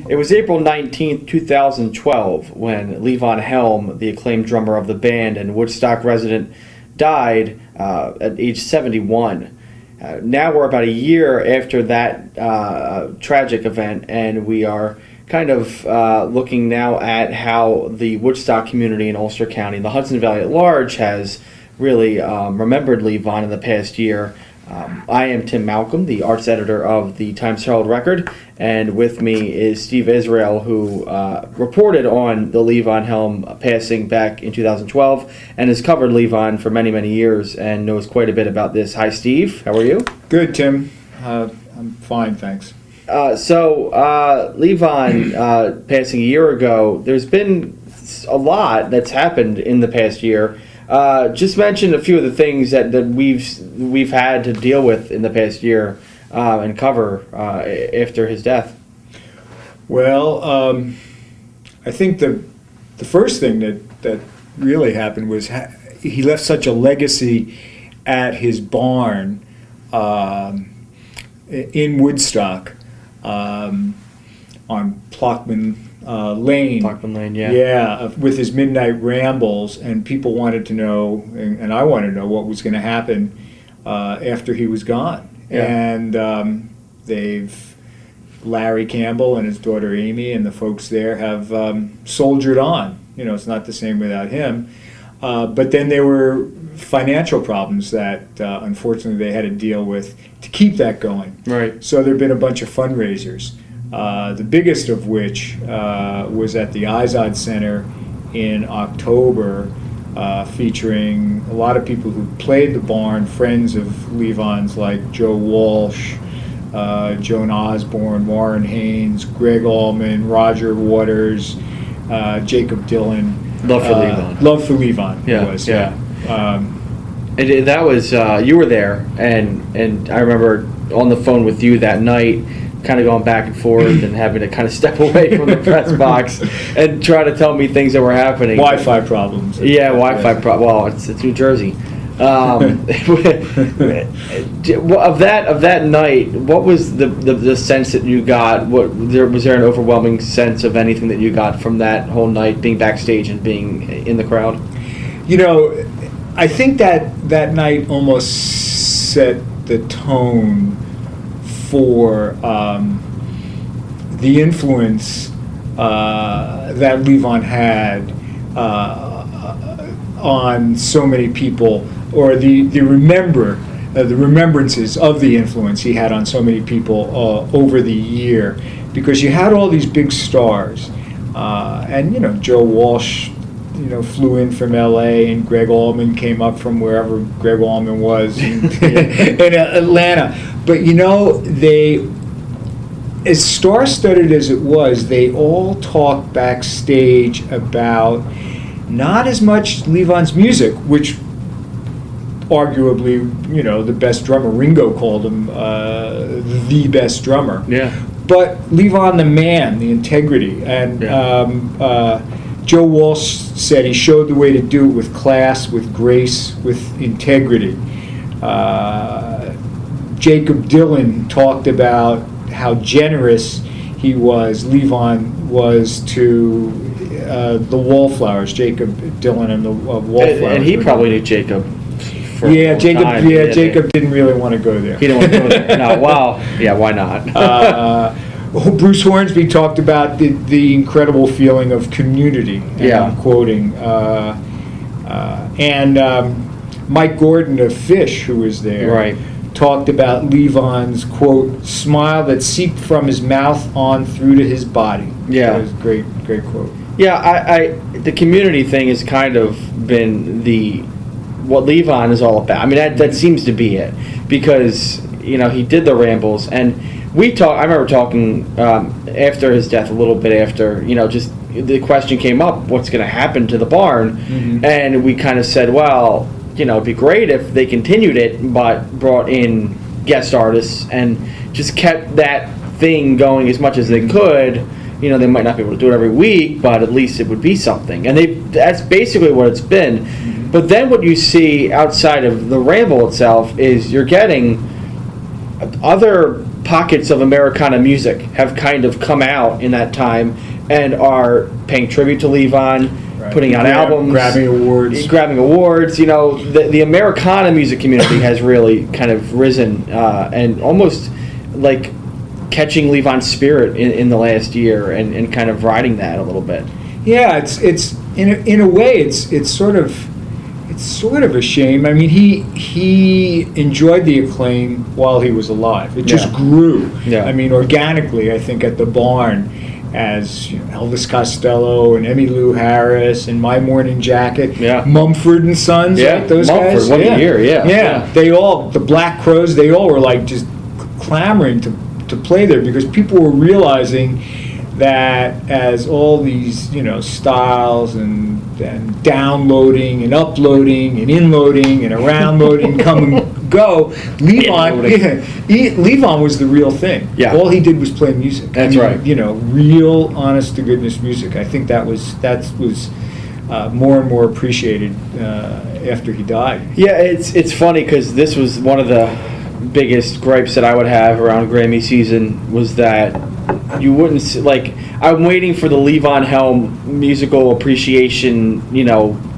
It was April 19th, 2012, when Levon Helm, the acclaimed drummer of the band and Woodstock resident, died at age 71. Now we're about a year after that tragic event, and we are kind of looking now at how the Woodstock community in Ulster County and the Hudson Valley at large has really remembered Levon in the past year. I am Tim Malcolm, the arts editor of the Times-Herald Record, and with me is Steve Israel, who reported on the Levon Helm passing back in 2012 and has covered Levon for many, many years and knows quite a bit about this. Hi, Steve. How are you? Good, Tim. I'm fine, thanks. So Levon passing a year ago, there's been a lot that's happened in the past year. Just mention a few of the things that we've had to deal with in the past year and cover after his death. Well, I think the first thing that really happened was he left such a legacy at his barn in Woodstock on Plockman Lane. Plockman Lane, yeah. Yeah, with his midnight rambles, and people wanted to know, and I wanted to know what was going to happen after he was gone. Yeah. And Larry Campbell and his daughter Amy and the folks there have soldiered on. You know, it's not the same without him. But then there were financial problems that unfortunately they had to deal with to keep that going. Right. So there have been a bunch of fundraisers. The biggest of which was at the Izod Center in October, featuring a lot of people who played the barn, friends of Levon's like Joe Walsh, Joan Osborne, Warren Haynes, Greg Allman, Roger Waters, Jacob Dylan. Love for Levon. Love for Levon. Yeah, it was, yeah. And that was you were there, and I remember on the phone with you that night, kind of going back and forth and having to kind of step away from the press box and try to tell me things that were happening. Wi-Fi problems. Yeah, Wi-Fi problems. Well, it's New Jersey. Of that night, what was the sense that you got? Was there an overwhelming sense of anything that you got from that whole night, being backstage and being in the crowd? You know, I think that night almost set the tone for the influence that Levon had on so many people, or the remembrances of the influence he had on so many people over the year, because you had all these big stars, and you know, Joe Walsh, you know, flew in from L.A. and Greg Allman came up from wherever Greg Allman was in Atlanta. But you know, as star-studded as it was, they all talked backstage about not as much Levon's music, which arguably, you know, the best drummer, Ringo called him the best drummer. Yeah. But Levon the man, the integrity, and Joe Walsh said he showed the way to do it with class, with grace, with integrity. Jacob Dylan talked about how generous Levon was to the Wallflowers, Jacob Dylan and the Wallflowers. And he probably knew Jacob. Jacob didn't really want to go there. He didn't want to go there. No, well, yeah, why not? Bruce Hornsby talked about the incredible feeling of community, and I'm quoting, and Mike Gordon of Fish, who was there, right, talked about Levon's, quote, smile that seeped from his mouth on through to his body. Yeah. That was a great quote. Yeah, the community thing has kind of been what Levon is all about. I mean, that seems to be it, because, you know, he did the rambles, and I remember talking after his death, a little bit after, you know, just the question came up, what's going to happen to the barn? Mm-hmm. And we kind of said, well, you know, it'd be great if they continued it, but brought in guest artists and just kept that thing going as much as they could. You know, they might not be able to do it every week, but at least it would be something. And that's basically what it's been. Mm-hmm. But then what you see outside of the ramble itself is you're getting other pockets of Americana music have kind of come out in that time and are paying tribute to Levon, putting out albums, grabbing awards. You know, the Americana music community has really kind of risen and almost like catching Levon's spirit in the last year and kind of riding that a little bit. Yeah, it's in a way it's sort of a shame. I mean, he enjoyed the acclaim while he was alive. It just grew. Yeah. I mean, organically, I think at the barn, as Elvis Costello and Emmylou Harris and My Morning Jacket, Mumford and Sons, right? Those guys. What a year, yeah. They all, the Black Crowes, they all were like just clamoring to play there because people were realizing that as all these, styles and downloading and uploading and inloading and around loading come and go, Levon was the real thing. Yeah. All he did was play music. That's right. Real, honest to goodness music. I think that was more and more appreciated after he died. Yeah, it's funny because this was one of the biggest gripes that I would have around Grammy season was that you wouldn't see, like, I'm waiting for the Levon Helm musical appreciation,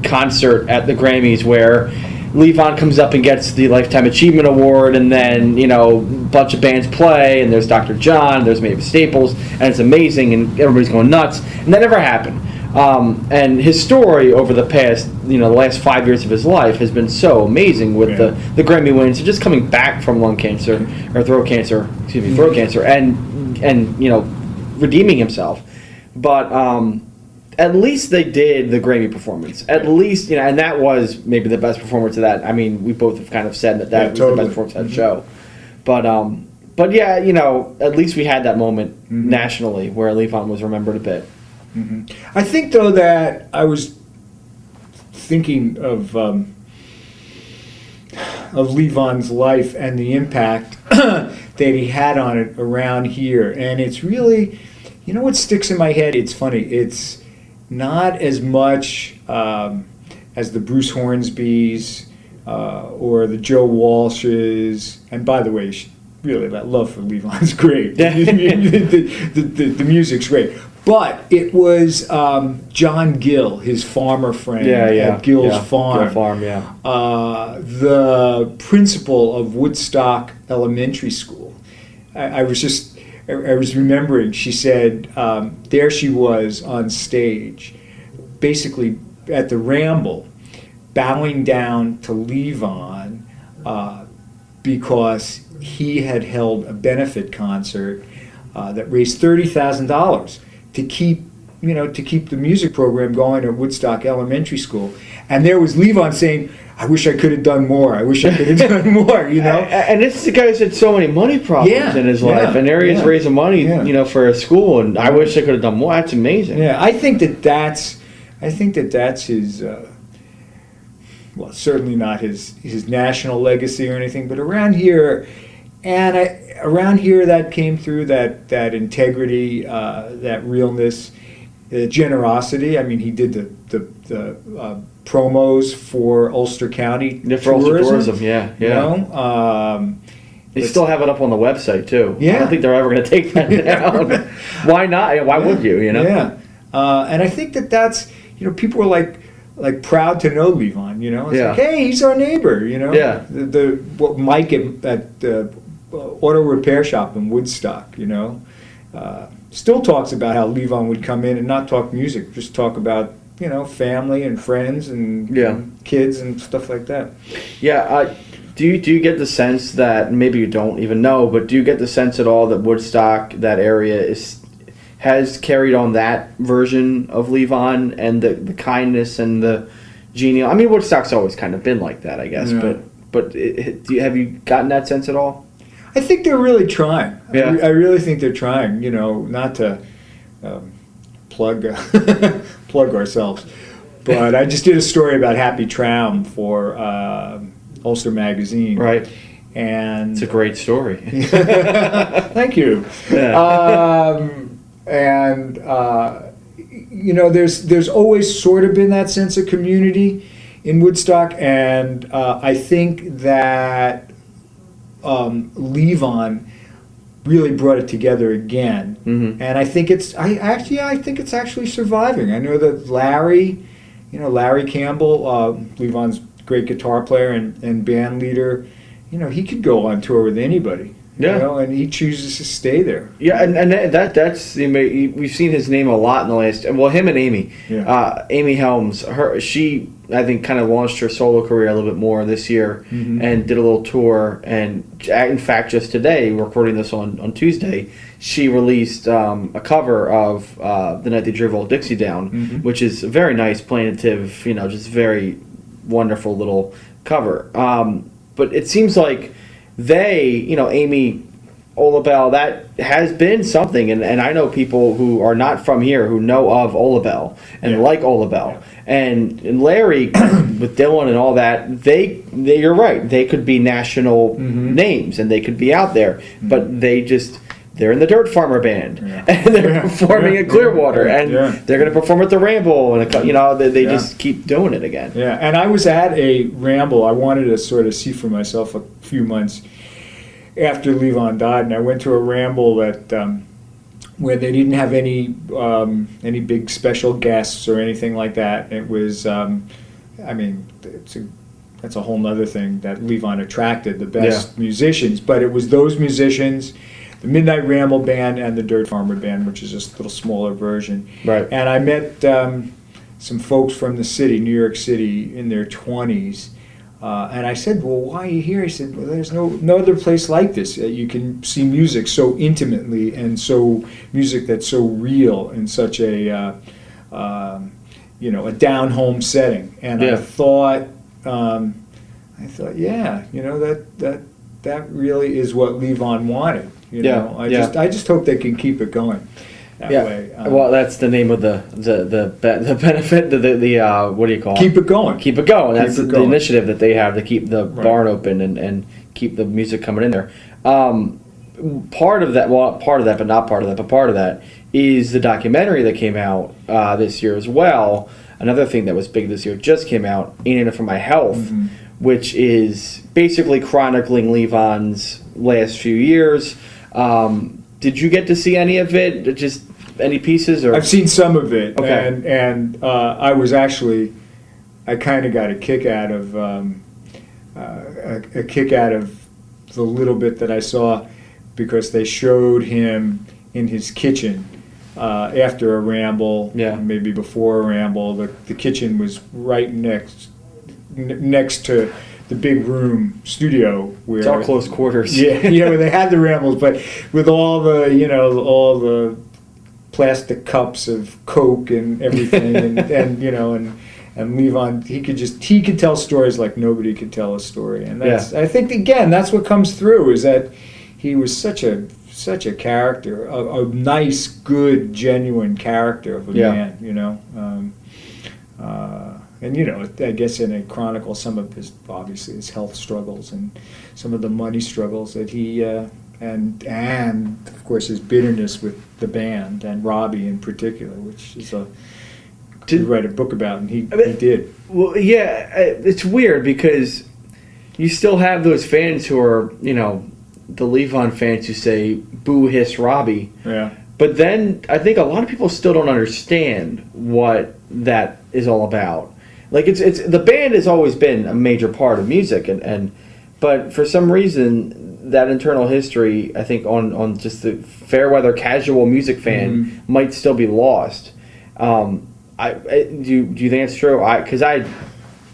concert at the Grammys where Levon comes up and gets the Lifetime Achievement Award, and then, a bunch of bands play, and there's Dr. John, there's Mavis Staples, and it's amazing, and everybody's going nuts, and that never happened. And his story over the past, the last 5 years of his life has been so amazing with the Grammy wins, and just coming back from lung cancer, or throat cancer, and redeeming himself. But at least they did the Grammy performance. At least, and that was maybe the best performance of that. I mean, we both have kind of said that was the best performance of that show. But yeah, at least we had that moment nationally where Levon was remembered a bit. I think, though, that I was thinking of Levon's life and the impact that he had on it around here, and it's really, what sticks in my head? It's funny. It's not as much as the Bruce Hornsbys or the Joe Walshes, and by the way, really, that love for Levon's great. the music's great. But it was John Gill, his farmer friend at Gill's Farm. Gill Farm, the principal of Woodstock Elementary School. I was remembering, she said, there she was on stage, basically at the Ramble, bowing down to Levon because he had held a benefit concert that raised $30,000 to keep the music program going at Woodstock Elementary School. And there was Levon saying, I wish I could have done more. I wish I could have done more, And this is a guy who's had so many money problems in his life, and there he is raising money, for a school, and I wish I could have done more. That's amazing. Yeah, I think that's his, well, certainly not his national legacy or anything, but around here, that came through that integrity, that realness, generosity. I mean, he did the promos for Ulster County tourism. They still have it up on the website too. Yeah. I don't think they're ever going to take that down. Why not? Why would you? Yeah. And I think that's people were like proud to know Levon. It's like, hey, he's our neighbor. Yeah. What Mike at the auto repair shop in Woodstock. Still talks about how Levon would come in and not talk music, just talk about family and friends and kids and stuff like that. Yeah. Do you get the sense that, maybe you don't even know, but do you get the sense at all that Woodstock, that area, has carried on that version of Levon and the kindness and the genial? I mean, Woodstock's always kind of been like that, I guess. Yeah. But have you gotten that sense at all? I think they're really trying. Yeah. I really think they're trying. Not to plug ourselves, but I just did a story about Happy Traum for Ulster Magazine. Right. And it's a great story. Thank you. Yeah. There's always sort of been that sense of community in Woodstock, and I think that Levon really brought it together again. Mm-hmm. And I think I think it's actually surviving. I know that Larry Campbell, Levon's great guitar player and band leader, he could go on tour with anybody. Yeah. And he chooses to stay there. Yeah, and that's we've seen his name a lot in the last. Well, him and Amy, Amy Helms, she I think kind of launched her solo career a little bit more this year, and did a little tour. And in fact, just today, we're recording this on Tuesday, she released a cover of "The Night They Drove Old Dixie Down," which is a very nice, plaintive, just very wonderful little cover. But it seems like Amy, Ola Belle, that has been something, and I know people who are not from here who know of Ola Belle and like Ola Belle, and Larry with Dylan and all that. You're right. They could be national names and they could be out there, but they're in the Dirt Farmer band and they're performing in Clearwater and they're going to perform at the Ramble, and they just keep doing it again. Yeah, and I was at a Ramble. I wanted to sort of see for myself a few months after Levon died, and I went to a Ramble that where they didn't have any big special guests or anything like that. It was, that's a whole other thing that Levon attracted the best musicians, but it was those musicians, the Midnight Ramble Band and the Dirt Farmer Band, which is just a little smaller version. Right. And I met some folks from the city, New York City, in their 20s. And I said, well, why are you here? He said, well, there's no other place like this. You can see music so intimately and music that's so real in such a down-home setting. And I thought, that really is what Levon wanted. I just hope they can keep it going that way. Well, that's the name of the benefit. The what do you call it? Keep it going. Keep it going. That's the initiative that they have to keep the barn open and keep the music coming in there. Part of that, but not part of that, but part of that is the documentary that came out this year as well. Another thing that was big this year just came out, Ain't In It For My Health, which is basically chronicling Levon's last few years. Did you get to see any of it? Just any pieces? Or I've seen some of it, okay. and I kind of got a kick out of the little bit that I saw, because they showed him in his kitchen after a Ramble, maybe before a Ramble. The kitchen was right next to the big room studio where it's all close quarters. Where they had the Rambles, but with all the plastic cups of Coke and everything, and Levon, he could tell stories like nobody could tell a story, and that's I think again that's what comes through, is that he was such a character, a nice, good, genuine character of a man, and I guess in a chronicle some of his health struggles and some of the money struggles that he and of course his bitterness with the band and Robbie in particular, which is to write a book about, and he did. Well, it's weird because you still have those fans who are the Levon fans who say boo hiss Robbie. Yeah. But then I think a lot of people still don't understand what that is all about. Like it's the band has always been a major part of music, but for some reason that internal history, I think on just the fair weather casual music fan might still be lost. Do you think that's true?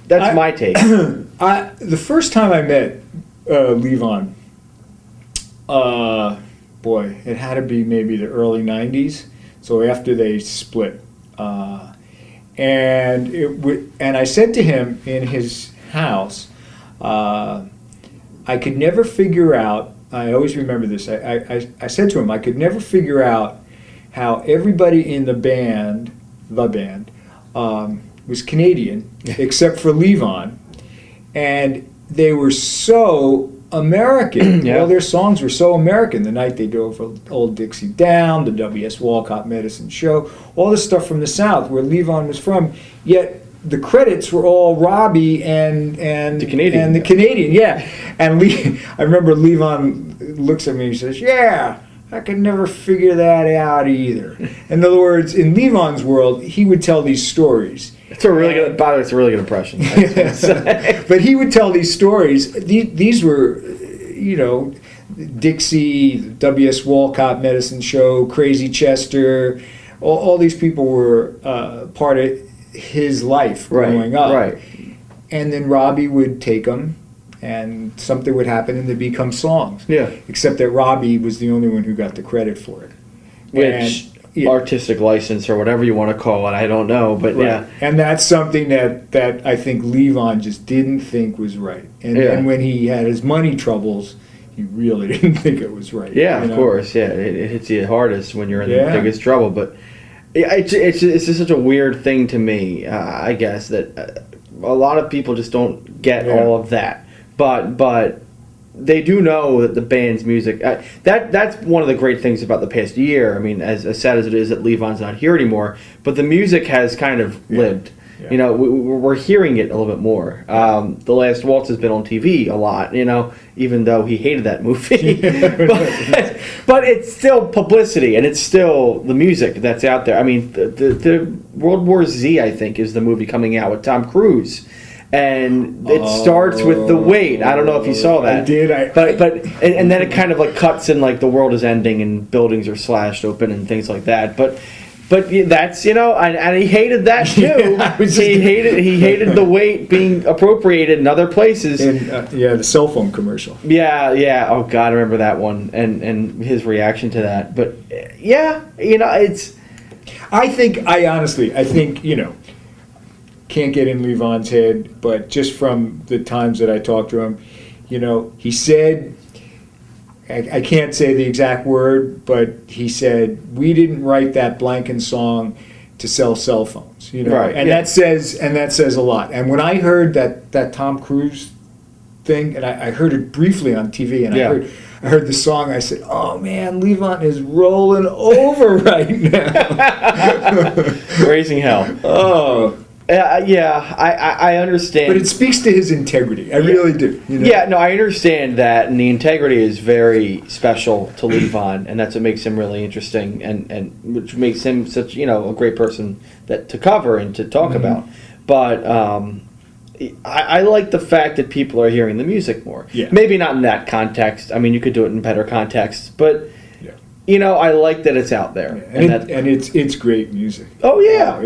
That's my take. The first time I met Levon, it had to be maybe the early 90s, so after they split. And I said to him in his house, I could never figure out, I always remember this, I said to him, I could never figure out how everybody in the band was Canadian, except for Levon, and they were so American. All their songs were so American. The Night They Drove Old Dixie Down, the W.S. Walcott Medicine Show, all this stuff from the South where Levon was from. Yet the credits were all Robbie and the Canadian. And the Canadian, And I remember Levon looks at me and says, "Yeah, I could never figure that out either. In other words, in Levon's world, he would tell these stories. It's a really good. By the way, it's a really good impression. But he would tell these stories. These were, you know, Dixie, W.S. Walcott Medicine Show, Crazy Chester. All these people were part of his life growing up. Right. And then Robbie would take them, and something would happen, and they become songs. Yeah. Except that Robbie was the only one who got the credit for it. Which artistic license or whatever you want to call it, I don't know, but yeah. And that's something that I think Levon just didn't think was right. And then when he had his money troubles, he really didn't think it was right. Yeah, of course. Yeah, it hits you hardest when you're in the biggest trouble. But it's just such a weird thing to me, I guess, that a lot of people just don't get all of that. But they do know that the band's music. That's one of the great things about the past year. I mean, as sad as it is that Levon's not here anymore, but the music has kind of lived. Yeah. You know, we're hearing it a little bit more. The Last Waltz has been on TV a lot, you know, even though he hated that movie. but it's still publicity, and it's still the music that's out there. I mean, the World War Z, I think, is the movie coming out with Tom Cruise. And it starts with The Wait. I don't know if you saw that. I did. And then it kind of like cuts and like the world is ending and buildings are slashed open and things like that. But that's, you know, and he hated that too. He hated The Wait being appropriated in other places. And the cell phone commercial. Yeah. Oh God, I remember that one and his reaction to that. But yeah, you know, it's. I think, you know, can't get in Levon's head, but just from the times that I talked to him, you know, he said, I can't say the exact word, but he said, we didn't write that Blanken song to sell cell phones, you know, and that says a lot. And when I heard that Tom Cruise thing, and I heard it briefly on TV, and I heard the song, I said, oh man, Levon is rolling over right now. Raising hell. Oh. I understand. But it speaks to his integrity. I really do. You know? Yeah, no, I understand that, and the integrity is very special to Levon, and that's what makes him really interesting, and which makes him such, you know, a great person to cover and to talk about. But I like the fact that people are hearing the music more. Yeah. Maybe not in that context. I mean, you could do it in better contexts, but. You know, I like that it's out there, and it's great music. Oh yeah,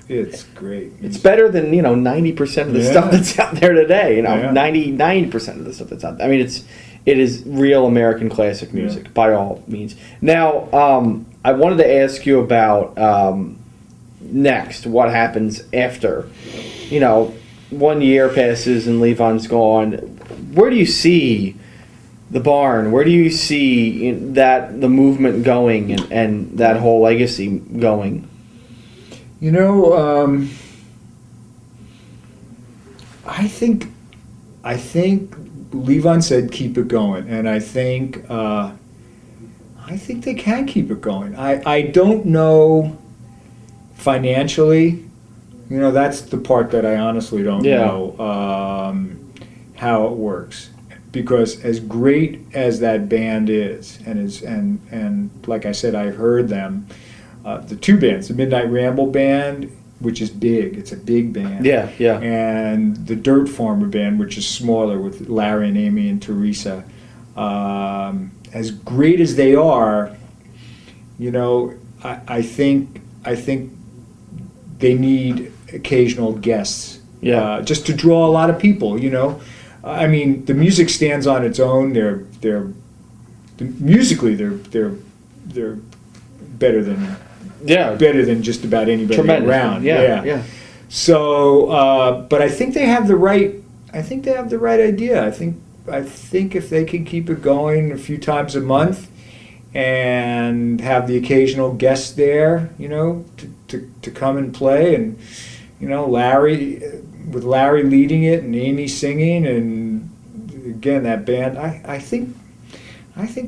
It's great. It's better than, you know, 90% of the stuff that's out there today. You know, 99% of the stuff that's out there. I mean, it is real American classic music by all means. Now, I wanted to ask you about next. What happens after? You know, 1 year passes and Levon's gone. Where do you see the barn? Where do you see the movement going and that whole legacy going? You know, I think Levon said keep it going, and I think they can keep it going. I don't know financially. You know, that's the part that I honestly don't know how it works, because as great as that band is, and like I said, I heard them. The two bands, the Midnight Ramble Band, which is big, it's a big band. Yeah. And the Dirt Farmer Band, which is smaller, with Larry and Amy and Teresa. As great as they are, you know, I think they need occasional guests. Just to draw a lot of people, you know. I mean, the music stands on its own. Musically they're better than just about anybody around. Yeah. So, but I think they have the right idea. I think if they can keep it going a few times a month and have the occasional guest there, you know, to come and play, and you know, Larry leading it and Amy singing, and again that band, I think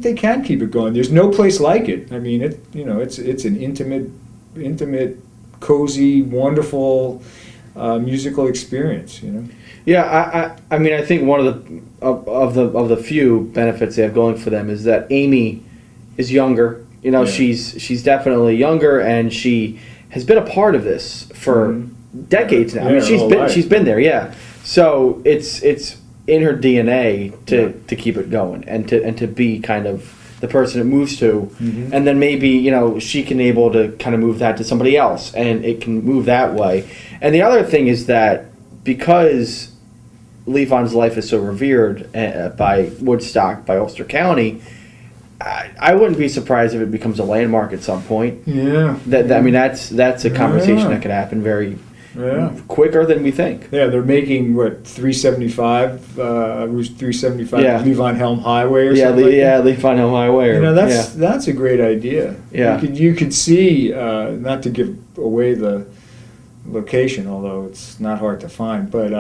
they can keep it going. There's no place like it. I mean, it's an intimate, cozy, wonderful musical experience. You know. Yeah, I mean, I think one of the few benefits they have going for them is that Amy is younger. You know, Yeah. she's definitely younger, and she has been a part of this for decades now. I mean, Yeah, her whole life. she's been there, yeah. So it's in her DNA to keep it going and to be kind of the person it moves to, and then maybe, you know, she can able to kind of move that to somebody else, and it can move that way. And the other thing is that because Levon's life is so revered by Woodstock, by Ulster County, I wouldn't be surprised if it becomes a landmark at some point. Yeah. I mean, that's a conversation Yeah. that could happen very Yeah. quicker than we think. Yeah, they're making what 375, Route 375, Yeah. Levon Helm Highway or Yeah, something. like that. Levon Helm Highway. You know, that's a great idea. Yeah. You could see, not to give away the location, although it's not hard to find, but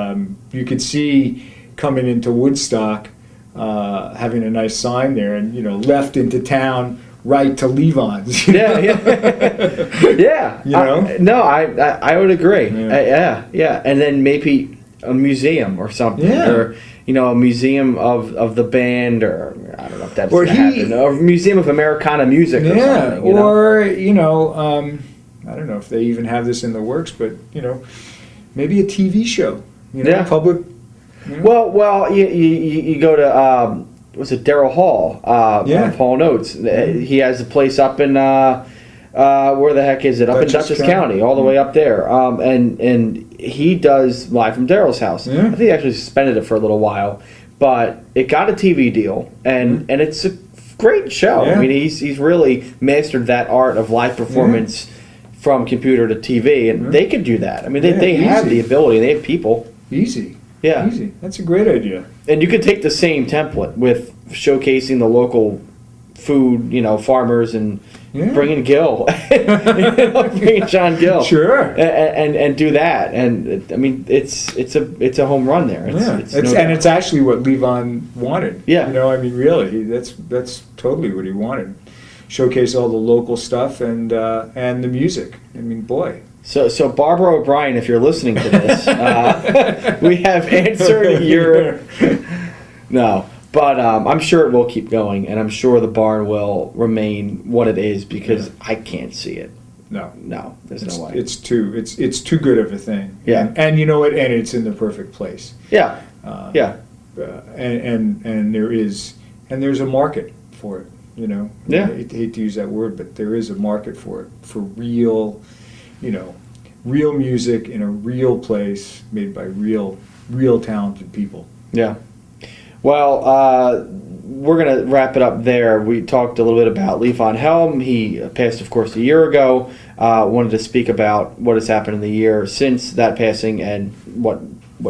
you could see coming into Woodstock, having a nice sign there, and left into town, right to Levon's. Yeah. Yeah. You know? No, I would agree. Yeah. Yeah. And then maybe a museum or something, Yeah. or a museum of the band, or I don't know if that's Or gonna happen, or a museum of Americana music, or Yeah, something. or I don't know if they even have this in the works, but maybe a TV show. Yeah. Public. Well, you go to was it Darrell Hall? Yeah. Paul Notes. He has a place up in where the heck is it? Up in Dutchess County, all the way up there. And he does live from Darrell's house. Yeah. I think he actually suspended it for a little while, but it got a TV deal, and it's a great show. Yeah. I mean, he's really mastered that art of live performance from computer to TV, and they could do that. I mean, they have easy. the ability. They have people. Easy. Yeah. Easy. That's a great idea. And you could take the same template with showcasing the local food, farmers, and Yeah. bringing Gill, bringing John Gill, Sure. and do that. And I mean, it's a home run there. It's no doubt. It's actually what Levon wanted. Yeah. I mean, really, that's totally what he wanted. Showcase all the local stuff and the music. I mean, boy. So Barbara O'Brien, if you're listening to this, we have answered your no. But I'm sure it will keep going, and I'm sure the barn will remain what it is, because I can't see it. No. No, there's It's, no way. it's too good of a thing. Yeah. And you know what? And it's in the perfect place. Yeah. Yeah. And there's a market for it. Yeah. I hate to use that word, but there is a market for it, for real, real music in a real place, made by real talented people. Yeah. Well, we're going to wrap it up there. We talked a little bit about Levon Helm. He passed, of course, a year ago. Wanted to speak about what has happened in the year since that passing, and what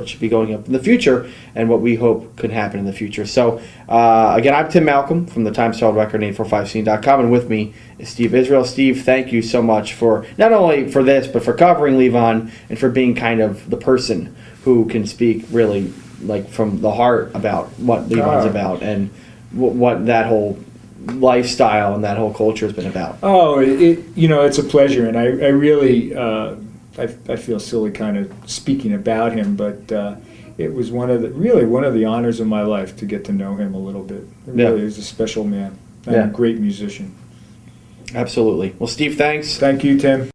should be going up in the future, and what we hope could happen in the future. So, again, I'm Tim Malcolm from the Times-Herald Record, 845scene.com, and with me is Steve Israel. Steve, thank you so much for not only for this, but for covering Levon, and for being kind of the person who can speak really from the heart about what Levon's about, and what that whole lifestyle and that whole culture has been about. Oh, it's a pleasure, and I really I feel silly kind of speaking about him, but it was one of the honors of my life to get to know him a little bit. He was a special man and a great musician. Absolutely. Well, Steve, thanks. Thank you, Tim.